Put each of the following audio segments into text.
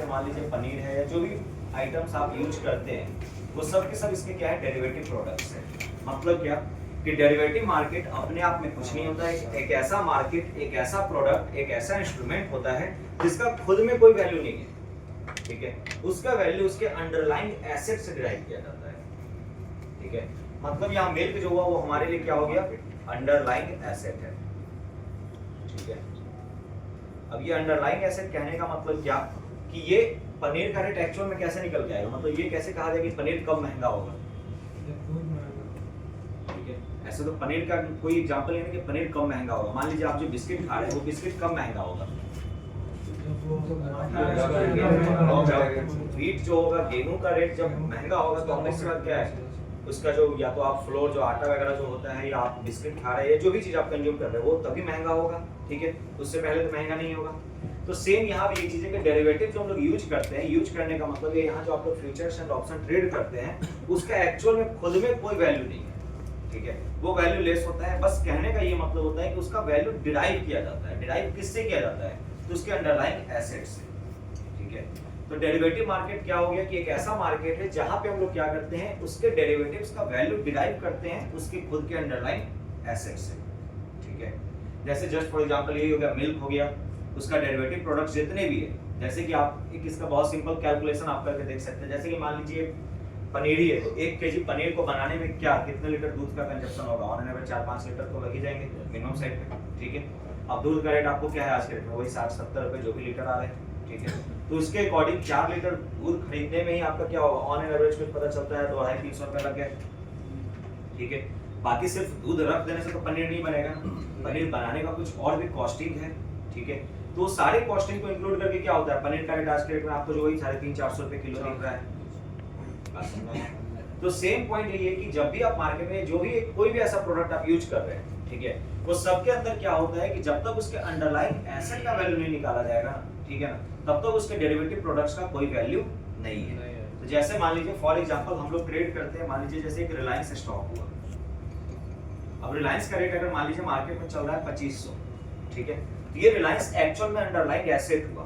मान लीजिए पनीर है या जो भी आइटम्स आप यूज करते हैं वो सब के सब इसके क्या है, डेरिवेटिव प्रोडक्ट्स है। मतलब क्या कि डेरिवेटिव मार्केट अपने आप में कुछ नहीं होता है, एक ऐसा मार्केट, एक ऐसा प्रोडक्ट, एक ऐसा इंस्ट्रूमेंट होता है जिसका खुद में कोई वैल्यू नहीं है, ठीक है। उसका वैल्यू उसके अंडरलाइंग एसेट से डिराइव किया जाता है, ठीक है। मतलब यहाँ मिल्क जो हुआ वो हमारे लिए क्या हो गया, अंडरलाइंग एसेट है, ठीक है। अब ये अंडरलाइंग एसेट कहने का मतलब क्या कि ये पनीर का रेट एक्चुअल में कैसे निकल के आएगा, मतलब ये कैसे कहा जाए कि पनीर कब महंगा होगा, ठीक है। ऐसे तो पनीर का कोई एग्जांपल नहीं है कि पनीर कब महंगा होगा। मान लीजिए आप जो बिस्किट खा रहे हैं वो बिस्किट कब महंगा होगा, व्हीट जो होगा, गेहूं का रेट जब महंगा होगा तो ऑब्वियस सी बात क्या है, उसका जो या तो आप फ्लोर जो आटा वगैरह जो होता है या आप बिस्किट खा रहे हैं, जो भी चीज आप कंज्यूम कर रहे हैं वो तभी महंगा होगा, ठीक है। उससे पहले तो महंगा नहीं होगा। तो सेम यहाँ भी ये चीजें कि डेरिवेटिव जो हम लोग यूज करते हैं, यूज करने का मतलब ये यहाँ जो आप लोग फ्यूचर्स एंड ऑप्शन ट्रेड करते हैं उसका एक्चुअल में खुद में कोई वैल्यू नहीं है, ठीक है। वो वैल्यू लेस होता है। बस कहने का ये मतलब होता है कि उसका वैल्यू डिराइव किया जाता है। डिराइव किससे किया जाता है, तो उसके अंडरलाइंग एसेट से, ठीक है। तो डेरिवेटिव मार्केट क्या हो गया कि एक ऐसा मार्केट है जहां पे हम लोग क्या करते हैं, उसके डेरिवेटिव्स का वैल्यू डिराइव करते हैं उसके खुद के अंडरलाइंग एसेट से, ठीक है। जैसे जस्ट फॉर एग्जांपल ये हो गया, मिल्क हो गया, उसका डेरिवेटिव प्रोडक्ट्स जितने भी है, जैसे कि आप एक इसका बहुत सिंपल कैलकुलेशन आप करके देख सकते हैं। जैसे कि मान लीजिए पनीर ही है तो 1 केजी पनीर को बनाने में क्या कितने लीटर दूध का कंजप्शन होगा, ऑन एन एवरेज 4-5 लीटर तो लग ही जाएंगे मिनिमम साइड पे, ठीक है। अब दूध का रेट आपको क्या है आज के रेट में, वही 60-70 रुपए जो भी लीटर आ रहे हैं, ठीक है। तो उसके अकॉर्डिंग 4 लीटर दूध खरीदने में ही आपका क्या होगा, ऑन एन एवरेज कुछ पता चलता है 200-300 रुपए लग गए, ठीक है। बाकी सिर्फ दूध रख देने से तो पनीर नहीं बनेगा, पनीर बनाने का कुछ और भी कॉस्टिंग है, ठीक है। तो सारे कॉस्टिंग को इंक्लूड करके क्या होता है, पनीर का रेट आज के रेट में आपको जो वही 350-400 रुपए किलो दिख रहा है। तो सेम पॉइंट यही है कि जब भी आप मार्केट में जो भी कोई भी ऐसा प्रोडक्ट आप यूज कर रहे हैं, ठीक है, वो सबके अंदर क्या होता है कि जब तक उसके अंडरलाइंग एसेट का वैल्यू नहीं निकाला जाएगा ना, ठीक है ना, तब तक उसके डेरिवेटिव प्रोडक्ट्स का कोई वैल्यू नहीं है। तो जैसे मान लीजिए फॉर एग्जांपल हम लोग ट्रेड करते हैं, मान लीजिए जैसे एक रिलायंस स्टॉक हुआ। अब रिलायंस का रेट अगर मान लीजिए मार्केट में चल रहा है 2500, ठीक है, तो ये रिलायंस एक्चुअल में अंडरलाइंग एसेट हुआ,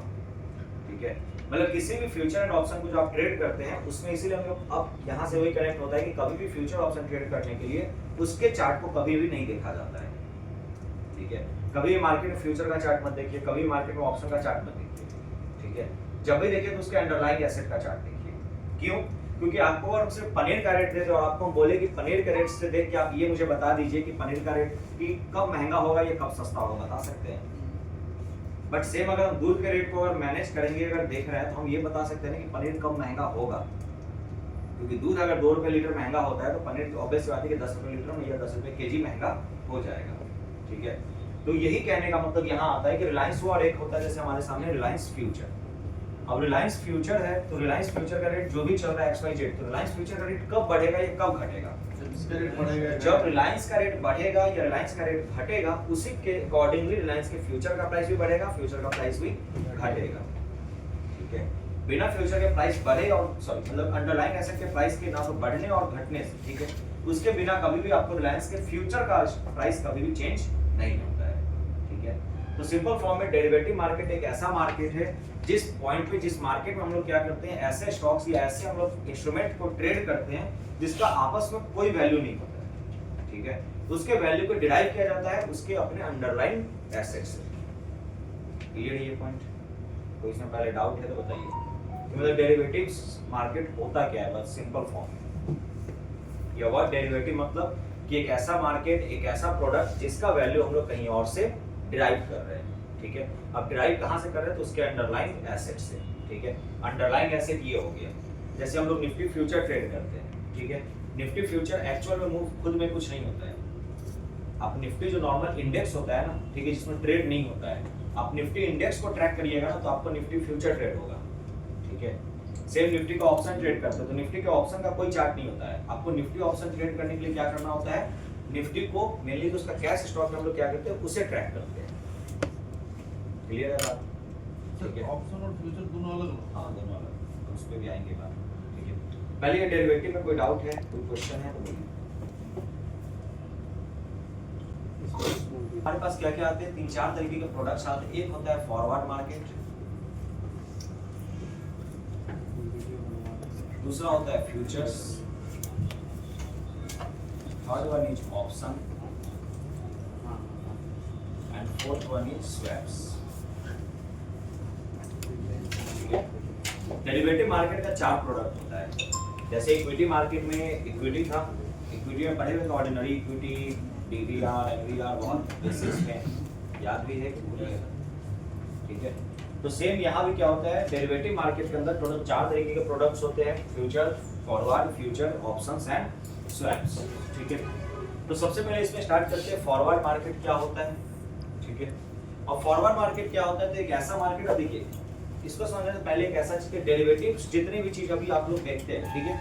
ठीक है। मतलब किसी भी फ्यूचर एंड ऑप्शन को जो आप ट्रेड करते हैं उसमें इसीलिए हम लोग अब यहाँ से वही कनेक्ट होता है कि कभी भी फ्यूचर ऑप्शन ट्रेड करने के लिए उसके चार्ट को कभी भी नहीं देखा जाता है, ठीक है। कभी मार्केट में फ्यूचर का चार्ट मत देखिए, कभी मार्केट में ऑप्शन का चार्ट मत देखिए, ठीक है। जब भी देखिए तो उसके अंडरलाइंग एसेट का चार्ट देखिए। क्यों? क्योंकि आपको अगर सिर्फ पनीर का रेट दे दो और आपको बोले कि पनीर के रेट से देख के आप ये मुझे बता दीजिए कि पनीर का रेट कि कब महंगा होगा या कब सस्ता होगा, बता सकते हैं। बट सेम अगर हम दूध के रेट को अगर मैनेज करेंगे, अगर देख रहे हैं तो हम ये बता सकते हैं कि पनीर कब महंगा होगा। क्योंकि दूध अगर 2 रुपए लीटर महंगा होता है तो पनीर तो ऑब्वियस बात है कि 10 रुपए लीटर में या 10 रुपए केजी महंगा हो जाएगा, ठीक है। तो यही कहने का मतलब यहाँ आता है कि रिलायंस हुआ और एक होता है जैसे हमारे सामने रिलायंस फ्यूचर। अब रिलायंस फ्यूचर है तो रिलायंस फ्यूचर का रेट जो भी चल रहा है XYZ, तो रिलायंस फ्यूचर का रेट कब बढ़ेगा या कब घटेगा, जब रिलायंस का रेट बढ़ेगा या रिलायंस का रेट घटेगा उसी के अकॉर्डिंगली रिलायंस के फ्यूचर का प्राइस भी बढ़ेगा, फ्यूचर का प्राइस भी घटेगा, ठीक है। बिना फ्यूचर के प्राइस बढ़े और मतलब अंडरलाइंग एसेट के प्राइस के ना तो बढ़ने और घटने से, ठीक है, उसके बिना कभी भी आपको रिलायंस के फ्यूचर का प्राइस कभी भी चेंज नहीं होता है, ठीक है। तो सिंपल फॉर्म में डेरिवेटिव मार्केट एक ऐसा मार्केट है जिस पॉइंट पे, जिस मार्केट में हम लोग क्या करते हैं, ऐसे स्टॉक्स या ऐसे हम लोग इंस्ट्रूमेंट को ट्रेड करते हैं जिसका आपस में कोई वैल्यू नहीं होता है, ठीक है। तो उसके वैल्यू को डिराइव किया जाता है उसके अपने अंडरलाइंग एसेट से। क्लियर ये पॉइंट? कोई इसमें पहले डाउट है तो बताइए। मतलब डेरिवेटिव्स मार्केट होता क्या है, बस सिंपल फॉर्म में या व्हाट डेरिवेटिव मतलब कि एक ऐसा मार्केट, एक ऐसा प्रोडक्ट जिसका वैल्यू हम लोग कहीं और से डिराइव कर रहे हैं, ठीक है। अब डिराइव कहां से कर रहे हैं, तो उसके अंडरलाइंग एसेट से, ठीक है। अंडरलाइंग एसेट ये हो गया। जैसे हम लोग निफ्टी फ्यूचर ट्रेड करते हैं, ठीक है, निफ्टी फ्यूचर एक्चुअल में मूव खुद में कुछ नहीं होता है। आप निफ्टी जो नॉर्मल इंडेक्स होता है ना, ठीक है, जिसमें ट्रेड नहीं होता है, आप निफ्टी इंडेक्स को ट्रैक करिएगा ना तो आपको निफ्टी फ्यूचर ट्रेड होगा, ठीक है। सेम निफ्टी का ऑप्शन ट्रेड करते हो तो निफ्टी के ऑप्शन का कोई चार्ट नहीं होता है। आपको निफ्टी ऑप्शन ट्रेड करने के लिए क्या करना होता है, निफ्टी को मेनली तो उसका कैश स्टॉक में हम लोग क्या करते हैं, उसे ट्रैक करते हैं। क्लियर है बात? ठीक है। ऑप्शन और फ्यूचर दोनों अलग? हाँ दोनों अलग, उस पे भी आएंगे बात, ठीक है। पहले ये डेरिवेटिव में कोई डाउट है, कोई क्वेश्चन है तो बोलिए। हमारे पास क्या क्या आते हैं, 3-4 तरीके के प्रोडक्ट्स आते हैं। एक होता है फॉरवर्ड मार्केट, दूसरा होता है futures, third one is option and fourth one is swaps. Derivative market का 4 प्रोडक्ट होता है। जैसे इक्विटी मार्केट में इक्विटी था, इक्विटी में पढ़े हुए ऑर्डिनरी इक्विटी, डीवीआर, एनवीआर, बहुत बेसिस में याद भी है कि भूल गए, ठीक है। तो सेम यहाँ भी क्या होता है, डेरिवेटिव मार्केट के अंदर टोटल 4 तरीके के प्रोडक्ट्स होते हैं, future, forward, future, options and swaps, ठीक है। तो सबसे पहले इसमें स्टार्ट करते हैं फॉरवर्ड मार्केट क्या होता है, ठीक है। और फॉरवर्ड मार्केट क्या होता है, तो एक ऐसा मार्केट है, देखिए इसको समझने से पहले एक ऐसा चीज है, डेरिवेटिव्स जितनी भी चीज अभी आप लोग देखते हैं, ठीक है,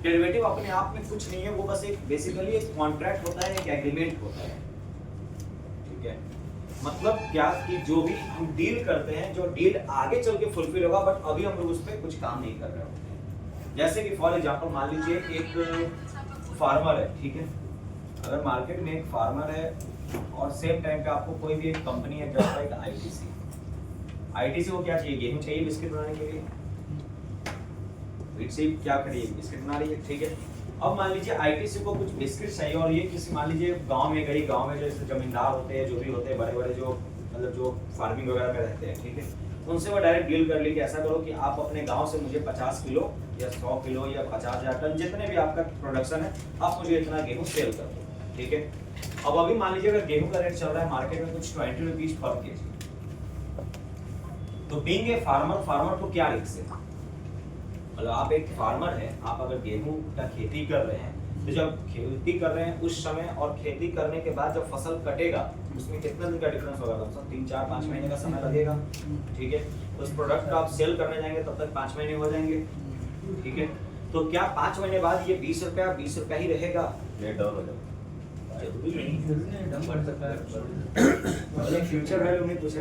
डेरिवेटिव अपने आप में कुछ नहीं है, वो बस एक बेसिकली एक कॉन्ट्रैक्ट होता है, एक एग्रीमेंट होता है, ठीक है। मतलब क्या कि जो भी हम डील करते हैं, जो डील आगे चल के फुलफिल होगा, बट अभी हम लोग उस पर कुछ काम नहीं कर रहे होते हैं। जैसे कि फॉर एग्जांपल मान लीजिए एक फार्मर है, ठीक है, अगर मार्केट में एक फार्मर है और सेम टाइम पे आपको कोई भी एक कंपनी है जैसे एक आईटीसी, आईटीसी को क्या चाहिए, गेहूं चाहिए बिस्किट बनाने के लिए, व्हीट से क्या करिए, बिस्किट बना रही है, ठीक है। अब मान लीजिए आईटीसी को कुछ बिस्किट चाहिए और ये किसी मान लीजिए गांव में गई, गांव में जैसे जमींदार होते हैं, जो भी होते हैं बड़े बड़े, जो मतलब जो फार्मिंग वगैरह में रहते हैं, ठीक है, उनसे वो डायरेक्ट डील कर ली कि ऐसा करो कि आप अपने गांव से मुझे 50 किलो या 100 किलो या 50,000 टन जितने भी आपका प्रोडक्शन है, आप मुझे इतना गेहूं सेल कर दो, ठीक है। अब अभी मान लीजिए अगर गेहूं का रेट चल रहा है मार्केट में कुछ 20 रुपीज पर केजी, तो बीइंग ए फार्मर, फार्मर को क्या रिस्क है, मतलब आप एक फार्मर है, आप अगर गेहूं का खेती कर रहे हैं, तो जब खेती कर रहे हैं उस समय और खेती करने के बाद जब फसल कटेगा, उसमें कितना दिन का डिफरेंस होगा, कम से कम 3, 4, 5 महीने का समय लगेगा, ठीक है। उस प्रोडक्ट का आप सेल करने जाएंगे तब तक 5 महीने हो जाएंगे, ठीक है। तो क्या 5 महीने बाद ये 20 रुपया ही रहेगा, रेट डाउन हो जाएगा, जरूरी नहीं, फ्यूचर वैल्यू नहीं पूछ रहे,